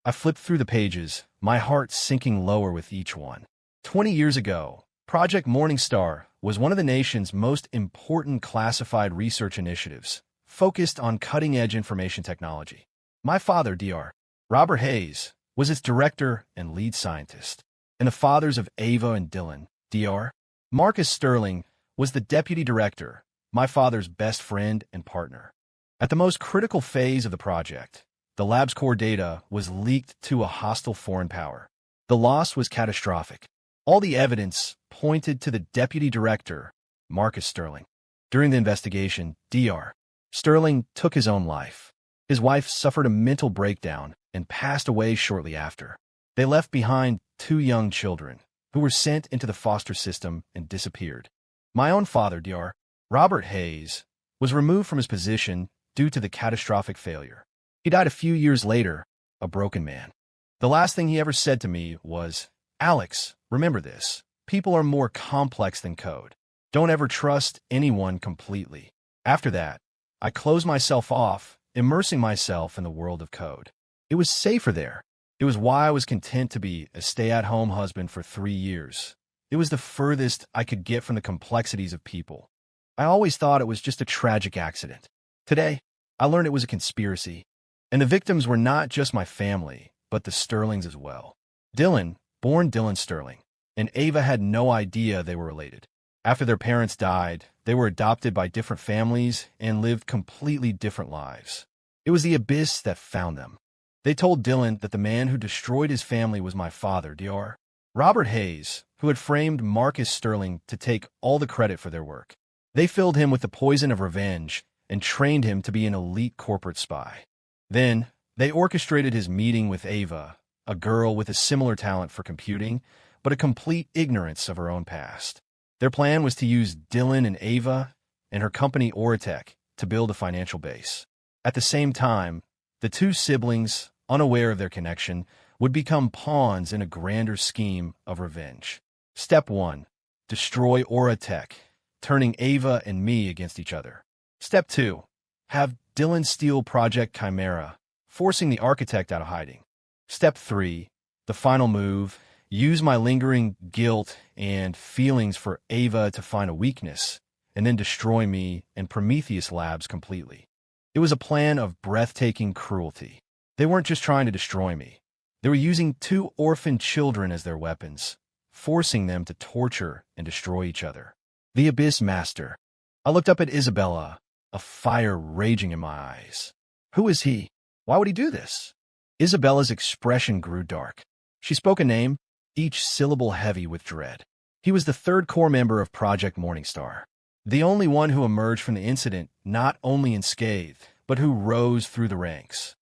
I flipped through the pages, my heart sinking lower with each one. 20 years ago, Project Morningstar was one of the nation's most important classified research initiatives, focused on cutting-edge information technology. My father, Dr. Robert Hayes, was its director and lead scientist, and the fathers of Ava and Dylan, Dr. Marcus Sterling, was the deputy director, my father's best friend and partner. At the most critical phase of the project, the lab's core data was leaked to a hostile foreign power. The loss was catastrophic. All the evidence pointed to the deputy director, Marcus Sterling. During the investigation, Dr. Sterling took his own life. His wife suffered a mental breakdown and passed away shortly after. They left behind 2 young children, who were sent into the foster system and disappeared. My own father, Dr. Robert Hayes, was removed from his position due to the catastrophic failure. He died a few years later, a broken man. The last thing he ever said to me was, "Alex, remember this. People are more complex than code. Don't ever trust anyone completely." After that, I closed myself off, immersing myself in the world of code. It was safer there. It was why I was content to be a stay-at-home husband for 3 years. It was the furthest I could get from the complexities of people. I always thought it was just a tragic accident. Today, I learned it was a conspiracy. And the victims were not just my family, but the Sterlings as well. Dylan, born Dylan Sterling, and Ava had no idea they were related. After their parents died, they were adopted by different families and lived completely different lives. It was the Abyss that found them. They told Dylan that the man who destroyed his family was my father, Dr. Robert Hayes, who had framed Marcus Sterling to take all the credit for their work. They filled him with the poison of revenge and trained him to be an elite corporate spy. Then, they orchestrated his meeting with Ava, a girl with a similar talent for computing, but a complete ignorance of her own past. Their plan was to use Dylan and Ava and her company Oratech to build a financial base. At the same time, the 2 siblings, unaware of their connection, would become pawns in a grander scheme of revenge. Step 1. Destroy Oratech, turning Ava and me against each other. Step 2. Have Dylan steal Project Chimera, forcing the architect out of hiding. Step 3. The final move. Use my lingering guilt and feelings for Ava to find a weakness and then destroy me and Prometheus Labs completely. It was a plan of breathtaking cruelty. They weren't just trying to destroy me. They were using 2 orphan children as their weapons, forcing them to torture and destroy each other. The Abyss Master. I looked up at Isabella, a fire raging in my eyes. Who is he? Why would he do this? Isabella's expression grew dark. She spoke a name, each syllable heavy with dread. He was the 3rd core member of Project Morningstar, the only one who emerged from the incident not only unscathed, but who rose through the ranks.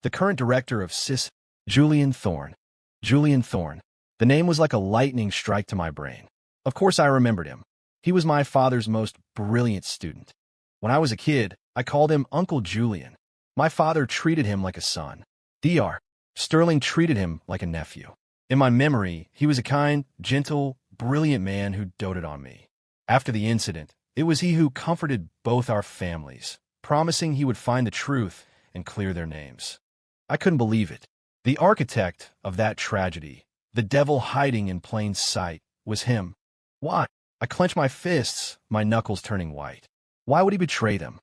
The current director of CIS, Julian Thorne. Julian Thorne. The name was like a lightning strike to my brain. Of course I remembered him. He was my father's most brilliant student. When I was a kid, I called him Uncle Julian. My father treated him like a son. Dr. Sterling treated him like a nephew. In my memory, he was a kind, gentle, brilliant man who doted on me. After the incident, it was he who comforted both our families, promising he would find the truth and clear their names. I couldn't believe it. The architect of that tragedy, the devil hiding in plain sight, was him. Why? I clenched my fists, my knuckles turning white. Why would he betray them?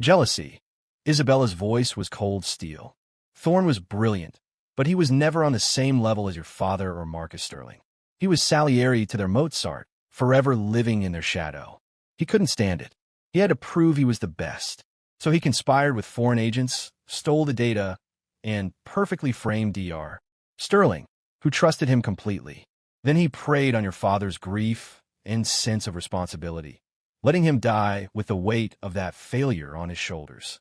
Jealousy. Isabella's voice was cold steel. Thorne was brilliant, but he was never on the same level as your father or Marcus Sterling. He was Salieri to their Mozart, forever living in their shadow. He couldn't stand it. He had to prove he was the best. So he conspired with foreign agents, stole the data, and perfectly framed Dr. Sterling, who trusted him completely. Then he preyed on your father's grief and sense of responsibility, letting him die with the weight of that failure on his shoulders.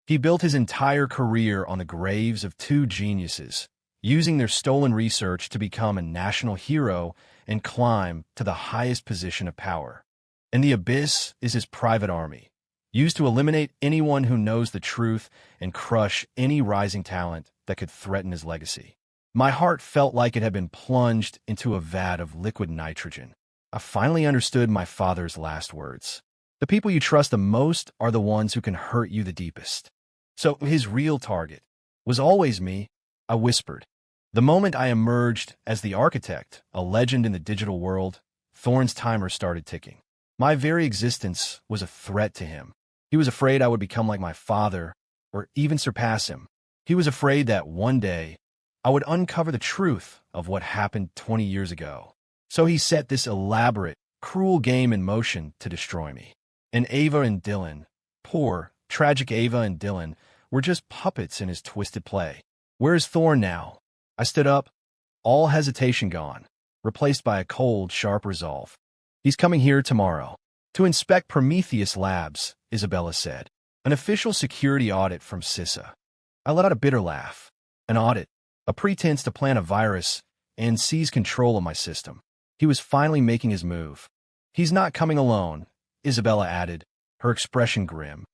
He built his entire career on the graves of 2 geniuses, using their stolen research to become a national hero and climb to the highest position of power. And the Abyss is his private army, used to eliminate anyone who knows the truth and crush any rising talent that could threaten his legacy. My heart felt like it had been plunged into a vat of liquid nitrogen. I finally understood my father's last words. The people you trust the most are the ones who can hurt you the deepest. So his real target was always me, I whispered. The moment I emerged as the architect, a legend in the digital world, Thorne's timer started ticking. My very existence was a threat to him. He was afraid I would become like my father, or even surpass him. He was afraid that one day I would uncover the truth of what happened 20 years ago. So he set this elaborate, cruel game in motion to destroy me. And Ava and Dylan, poor, tragic Ava and Dylan, were just puppets in his twisted play. Where is Thorne now? I stood up, all hesitation gone, replaced by a cold, sharp resolve. He's coming here tomorrow to inspect Prometheus Labs, Isabella said. An official security audit from CISA. I let out a bitter laugh. An audit, a pretense to plant a virus and seize control of my system. He was finally making his move. He's not coming alone, Isabella added, her expression grim.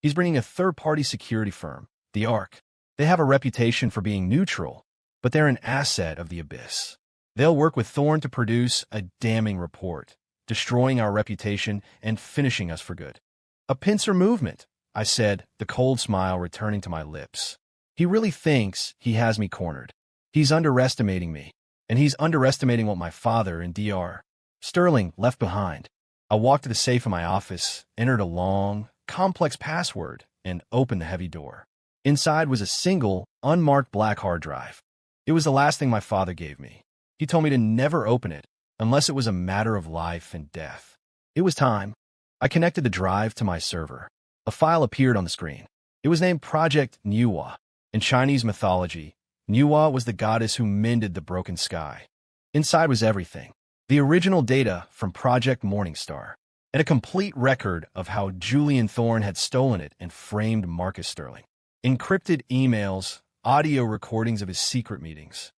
He's bringing a third-party security firm, the Ark. They have a reputation for being neutral, but they're an asset of the Abyss. They'll work with Thorne to produce a damning report, destroying our reputation and finishing us for good. A pincer movement, I said, the cold smile returning to my lips. He really thinks he has me cornered. He's underestimating me, and he's underestimating what my father and Dr. Sterling left behind. I walked to the safe in my office, entered a long, complex password, and opened the heavy door. Inside was a single, unmarked black hard drive. It was the last thing my father gave me. He told me to never open it unless it was a matter of life and death. It was time. I connected the drive to my server. A file appeared on the screen. It was named Project Nuwa. In Chinese mythology, Nuwa was the goddess who mended the broken sky. Inside was everything. The original data from Project Morningstar, and a complete record of how Julian Thorne had stolen it and framed Marcus Sterling. Encrypted emails, audio recordings of his secret meetings.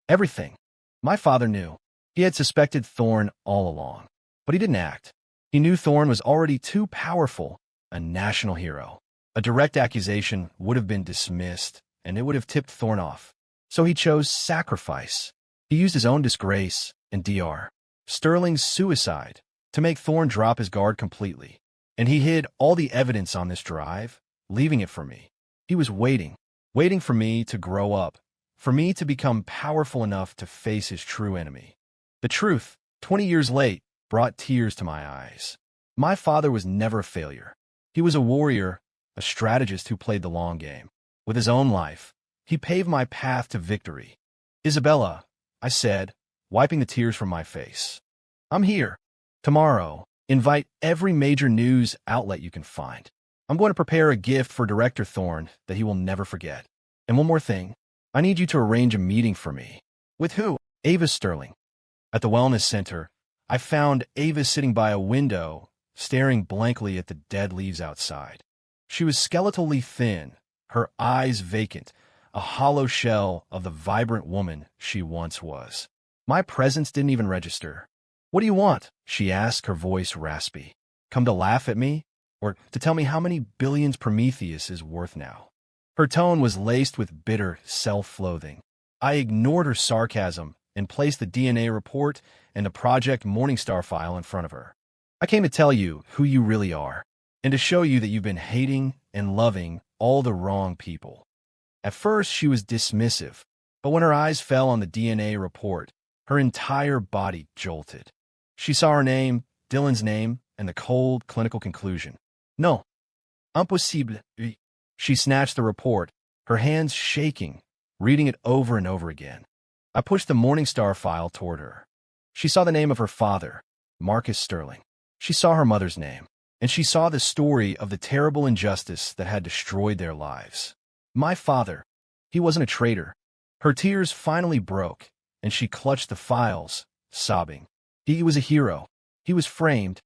Everything. My father knew. He had suspected Thorne all along, but he didn't act. He knew Thorne was already too powerful, a national hero. A direct accusation would have been dismissed, and it would have tipped Thorne off. So he chose sacrifice. He used his own disgrace and Dr. Sterling's suicide to make Thorne drop his guard completely. And he hid all the evidence on this drive, leaving it for me. He was waiting for me to grow up, for me to become powerful enough to face his true enemy. The truth, 20 years late, brought tears to my eyes. My father was never a failure. He was a warrior, a strategist who played the long game. With his own life, he paved my path to victory. Isabella, I said, wiping the tears from my face. I'm here. Tomorrow, invite every major news outlet you can find. I'm going to prepare a gift for Director Thorne that he will never forget. And one more thing. I need you to arrange a meeting for me. With who? Ava Sterling. At the wellness center, I found Ava sitting by a window, staring blankly at the dead leaves outside. She was skeletally thin, her eyes vacant, a hollow shell of the vibrant woman she once was. My presence didn't even register. What do you want? She asked, her voice raspy. Come to laugh at me? Or to tell me how many billions Prometheus is worth now? Her tone was laced with bitter self-loathing. I ignored her sarcasm and placed the DNA report and the Project Morningstar file in front of her. I came to tell you who you really are, and to show you that you've been hating and loving all the wrong people. At first, she was dismissive, but when her eyes fell on the DNA report, her entire body jolted. She saw her name, Dylan's name, and the cold, clinical conclusion. No. Impossible. She snatched the report, her hands shaking, reading it over and over again. I pushed the Morningstar file toward her. She saw the name of her father, Marcus Sterling. She saw her mother's name, and she saw the story of the terrible injustice that had destroyed their lives. My father, he wasn't a traitor. Her tears finally broke, and she clutched the files, sobbing. He was a hero. He was framed.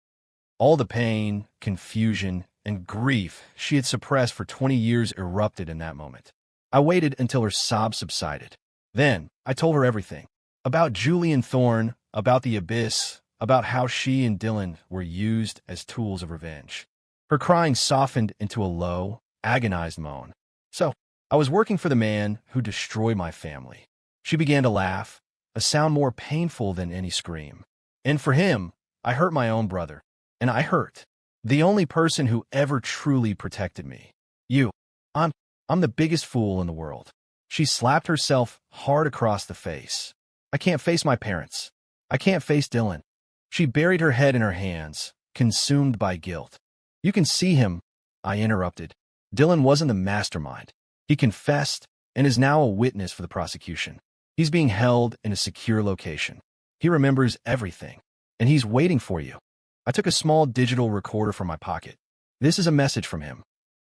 All the pain, confusion, and grief she had suppressed for 20 years erupted in that moment. I waited until her sobs subsided. Then, I told her everything. About Julian Thorne, about the abyss, about how she and Dylan were used as tools of revenge. Her crying softened into a low, agonized moan. So, I was working for the man who destroyed my family. She began to laugh, a sound more painful than any scream. And for him, I hurt my own brother. And I hurt the only person who ever truly protected me. You. I'm the biggest fool in the world. She slapped herself hard across the face. I can't face my parents. I can't face Dylan. She buried her head in her hands, consumed by guilt. You can see him, I interrupted. Dylan wasn't the mastermind. He confessed and is now a witness for the prosecution. He's being held in a secure location. He remembers everything, and he's waiting for you. I took a small digital recorder from my pocket. This is a message from him.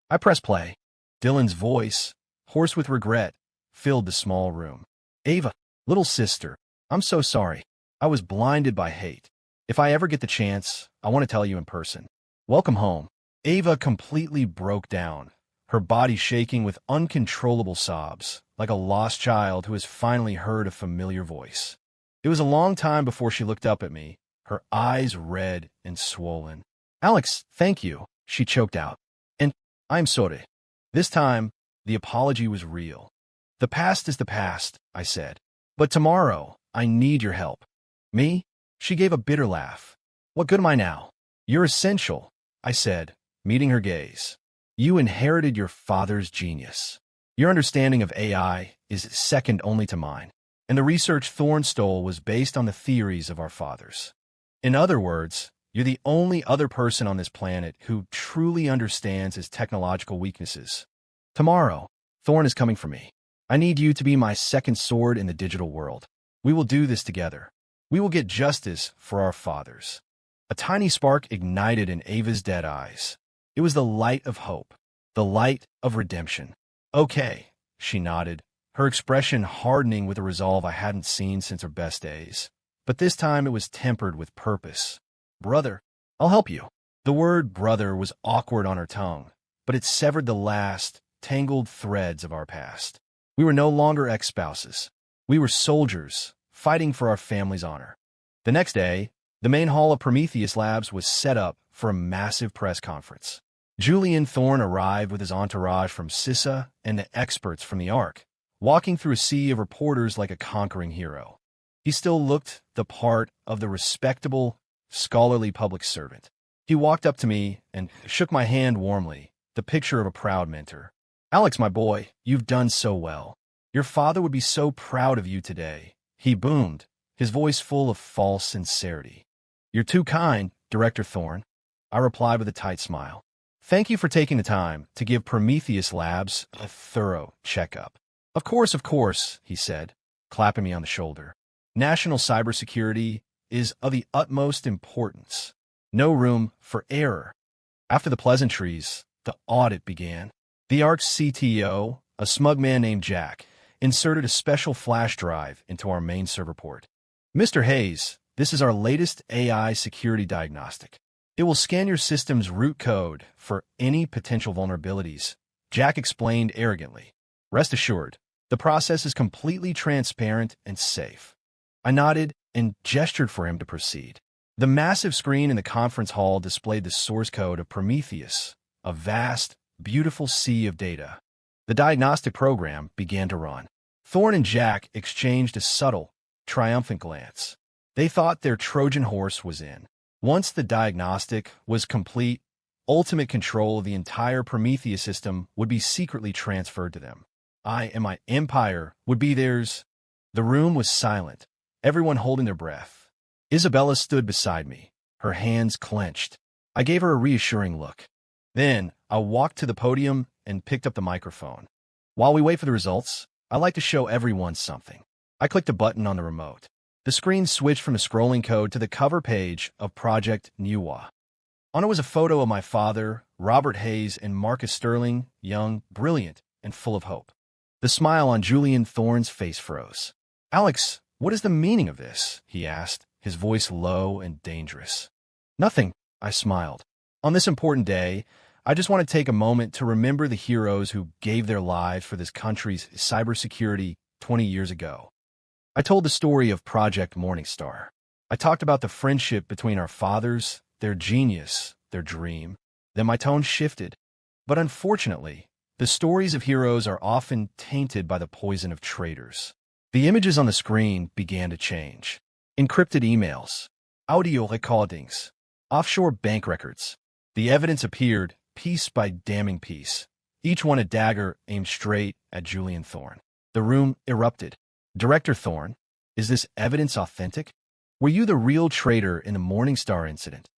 I pressed play. Dylan's voice, hoarse with regret, filled the small room. Ava, little sister, I'm so sorry. I was blinded by hate. If I ever get the chance, I want to tell you in person. Welcome home. Ava completely broke down, her body shaking with uncontrollable sobs, like a lost child who has finally heard a familiar voice. It was a long time before she looked up at me, her eyes red and swollen. Alex, thank you, she choked out. And I'm sorry. This time, the apology was real. The past is the past, I said. But tomorrow, I need your help. Me? She gave a bitter laugh. What good am I now? You're essential, I said, meeting her gaze. You inherited your father's genius. Your understanding of AI is second only to mine. And the research Thorne stole was based on the theories of our fathers. In other words, you're the only other person on this planet who truly understands his technological weaknesses. Tomorrow, Thorne is coming for me. I need you to be my second sword in the digital world. We will do this together. We will get justice for our fathers. A tiny spark ignited in Ava's dead eyes. It was the light of hope, the light of redemption. Okay, she nodded, her expression hardening with a resolve I hadn't seen since her best days. But this time it was tempered with purpose. Brother, I'll help you. The word brother was awkward on her tongue, but it severed the last, tangled threads of our past. We were no longer ex-spouses. We were soldiers, fighting for our family's honor. The next day, the main hall of Prometheus Labs was set up for a massive press conference. Julian Thorne arrived with his entourage from CISA and the experts from the ARC, walking through a sea of reporters like a conquering hero. He still looked the part of the respectable, scholarly public servant. He walked up to me and shook my hand warmly, the picture of a proud mentor. Alex, my boy, you've done so well. Your father would be so proud of you today. He boomed, his voice full of false sincerity. You're too kind, Director Thorne. I replied with a tight smile. Thank you for taking the time to give Prometheus Labs a thorough checkup. Of course, he said, clapping me on the shoulder. National cybersecurity is of the utmost importance. No room for error. After the pleasantries, the audit began. The ARC's CTO, a smug man named Jack, inserted a special flash drive into our main server port. Mr. Hayes, this is our latest AI security diagnostic. It will scan your system's root code for any potential vulnerabilities, Jack explained arrogantly. Rest assured, the process is completely transparent and safe. I nodded and gestured for him to proceed. The massive screen in the conference hall displayed the source code of Prometheus, a vast, beautiful sea of data. The diagnostic program began to run. Thorne and Jack exchanged a subtle, triumphant glance. They thought their Trojan horse was in. Once the diagnostic was complete, ultimate control of the entire Prometheus system would be secretly transferred to them. I and my empire would be theirs. The room was silent, everyone holding their breath. Isabella stood beside me, her hands clenched. I gave her a reassuring look. Then I walked to the podium and picked up the microphone. While we wait for the results, I'd like to show everyone something. I clicked a button on the remote. The screen switched from a scrolling code to the cover page of Project Newa. On it was a photo of my father, Robert Hayes, and Marcus Sterling, young, brilliant, and full of hope. The smile on Julian Thorne's face froze. Alex, what is the meaning of this? He asked, his voice low and dangerous. Nothing, I smiled. On this important day, I just want to take a moment to remember the heroes who gave their lives for this country's cybersecurity 20 years ago. I told the story of Project Morningstar. I talked about the friendship between our fathers, their genius, their dream. Then my tone shifted. But unfortunately, the stories of heroes are often tainted by the poison of traitors. The images on the screen began to change. Encrypted emails, audio recordings, offshore bank records. The evidence appeared, piece by damning piece, each one a dagger aimed straight at Julian Thorne. The room erupted. Director Thorne, is this evidence authentic? Were you the real traitor in the Morningstar incident?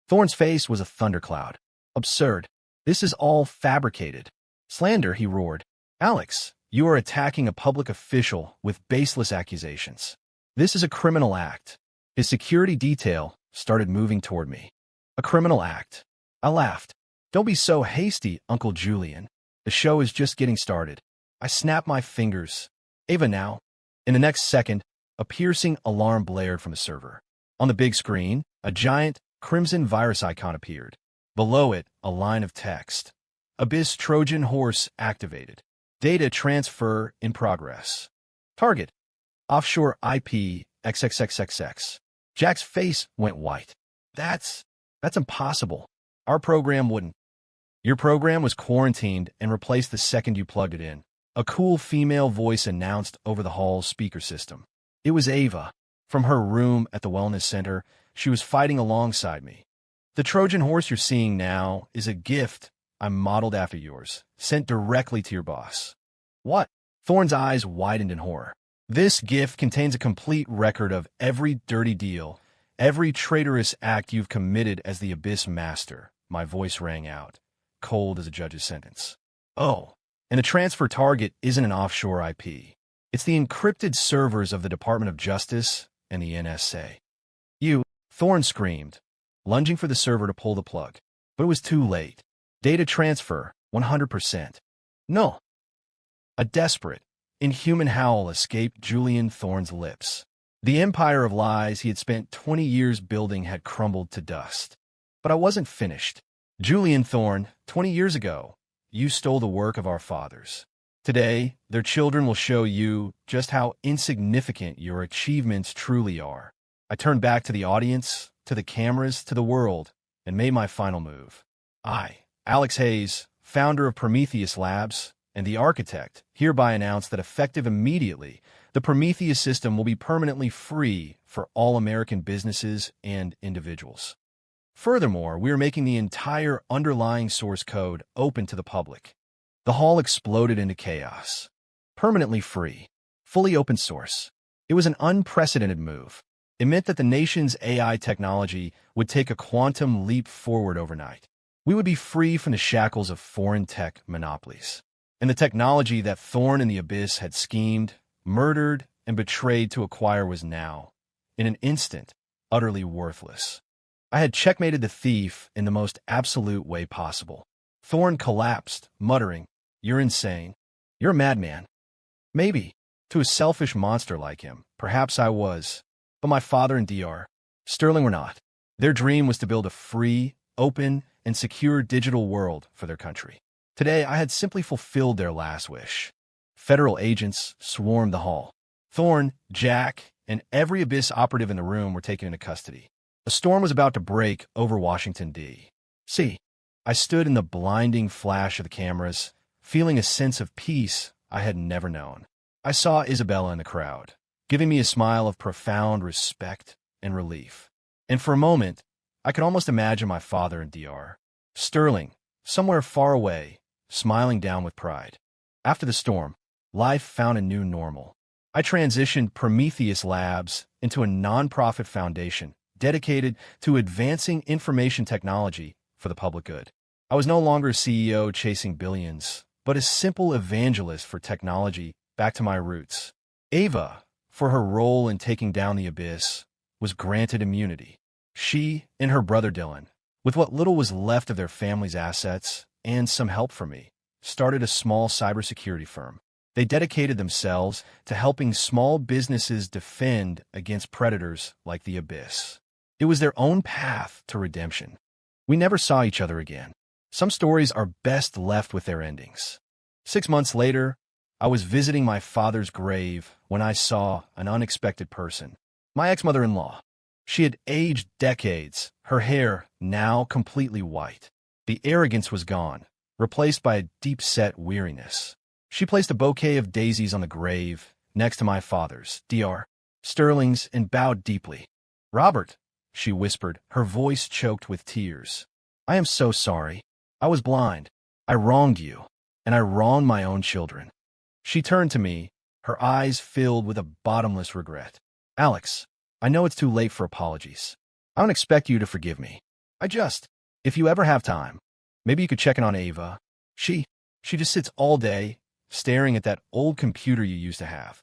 Thorne's face was a thundercloud. Absurd. This is all fabricated. Slander, he roared. Alex, you are attacking a public official with baseless accusations. This is a criminal act. His security detail started moving toward me. A criminal act. I laughed. Don't be so hasty, Uncle Julian. The show is just getting started. I snapped my fingers. Ava now. In the next second, a piercing alarm blared from the server. On the big screen, a giant, crimson virus icon appeared. Below it, a line of text. Abyss Trojan Horse activated. Data transfer in progress. Target. Offshore IP XXXXX. Jack's face went white. That's impossible. Our program wouldn't. Your program was quarantined and replaced the second you plugged it in. A cool female voice announced over the hall's speaker system. It was Ava. From her room at the wellness center, she was fighting alongside me. The Trojan horse you're seeing now is a gift I modeled after yours, sent directly to your boss. What? Thorne's eyes widened in horror. This gift contains a complete record of every dirty deal, every traitorous act you've committed as the Abyss Master. My voice rang out, cold as a judge's sentence. Oh. And the transfer target isn't an offshore IP. It's the encrypted servers of the Department of Justice and the NSA. Thorne screamed, lunging for the server to pull the plug. But it was too late. Data transfer, 100%. No. A desperate, inhuman howl escaped Julian Thorne's lips. The empire of lies he had spent 20 years building had crumbled to dust. But I wasn't finished. Julian Thorne, 20 years ago, you stole the work of our fathers. Today, their children will show you just how insignificant your achievements truly are. I turned back to the audience, to the cameras, to the world, and made my final move. I, Alex Hayes, founder of Prometheus Labs, and the architect, hereby announce that effective immediately, the Prometheus system will be permanently free for all American businesses and individuals. Furthermore, we are making the entire underlying source code open to the public. The hall exploded into chaos. Permanently free. Fully open source. It was an unprecedented move. It meant that the nation's AI technology would take a quantum leap forward overnight. We would be free from the shackles of foreign tech monopolies. And the technology that Thorn and the Abyss had schemed, murdered, and betrayed to acquire was now, in an instant, utterly worthless. I had checkmated the thief in the most absolute way possible. Thorn collapsed, muttering, "You're insane. You're a madman." Maybe. To a selfish monster like him, perhaps I was. But my father and Dr. Sterling were not. Their dream was to build a free, open, and secure digital world for their country. Today, I had simply fulfilled their last wish. Federal agents swarmed the hall. Thorn, Jack, and every Abyss operative in the room were taken into custody. A storm was about to break over Washington, D.C. I stood in the blinding flash of the cameras, feeling a sense of peace I had never known. I saw Isabella in the crowd, giving me a smile of profound respect and relief. And for a moment, I could almost imagine my father and Dr. Sterling, somewhere far away, smiling down with pride. After the storm, life found a new normal. I transitioned Prometheus Labs into a nonprofit foundation dedicated to advancing information technology for the public good. I was no longer a CEO chasing billions, but a simple evangelist for technology back to my roots. Ava, for her role in taking down the Abyss, was granted immunity. She and her brother Dylan, with what little was left of their family's assets and some help from me, started a small cybersecurity firm. They dedicated themselves to helping small businesses defend against predators like the Abyss. It was their own path to redemption. We never saw each other again. Some stories are best left with their endings. 6 months later, I was visiting my father's grave when I saw an unexpected person. My ex-mother-in-law. She had aged decades, her hair now completely white. The arrogance was gone, replaced by a deep-set weariness. She placed a bouquet of daisies on the grave next to my father's, Dr. Sterling's, and bowed deeply. "Robert," she whispered, her voice choked with tears. "I am so sorry. I was blind. I wronged you, and I wronged my own children." She turned to me, her eyes filled with a bottomless regret. "Alex, I know it's too late for apologies. I don't expect you to forgive me. If you ever have time, maybe you could check in on Ava. She just sits all day, staring at that old computer you used to have."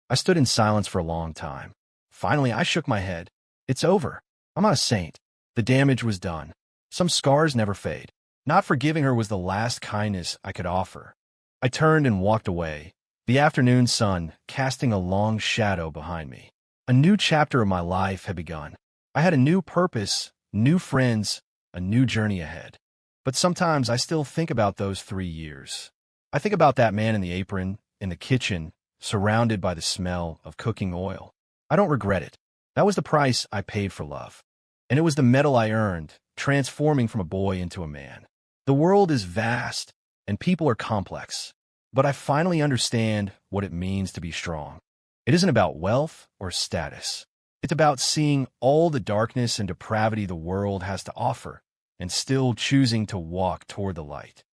I stood in silence for a long time. Finally, I shook my head. "It's over. I'm not a saint. The damage was done. Some scars never fade. Not forgiving her was the last kindness I could offer." I turned and walked away, the afternoon sun casting a long shadow behind me. A new chapter of my life had begun. I had a new purpose, new friends, a new journey ahead. But sometimes I still think about those 3 years. I think about that man in the apron, in the kitchen, surrounded by the smell of cooking oil. I don't regret it. That was the price I paid for love. And it was the medal I earned, transforming from a boy into a man. The world is vast, and people are complex. But I finally understand what it means to be strong. It isn't about wealth or status. It's about seeing all the darkness and depravity the world has to offer, and still choosing to walk toward the light.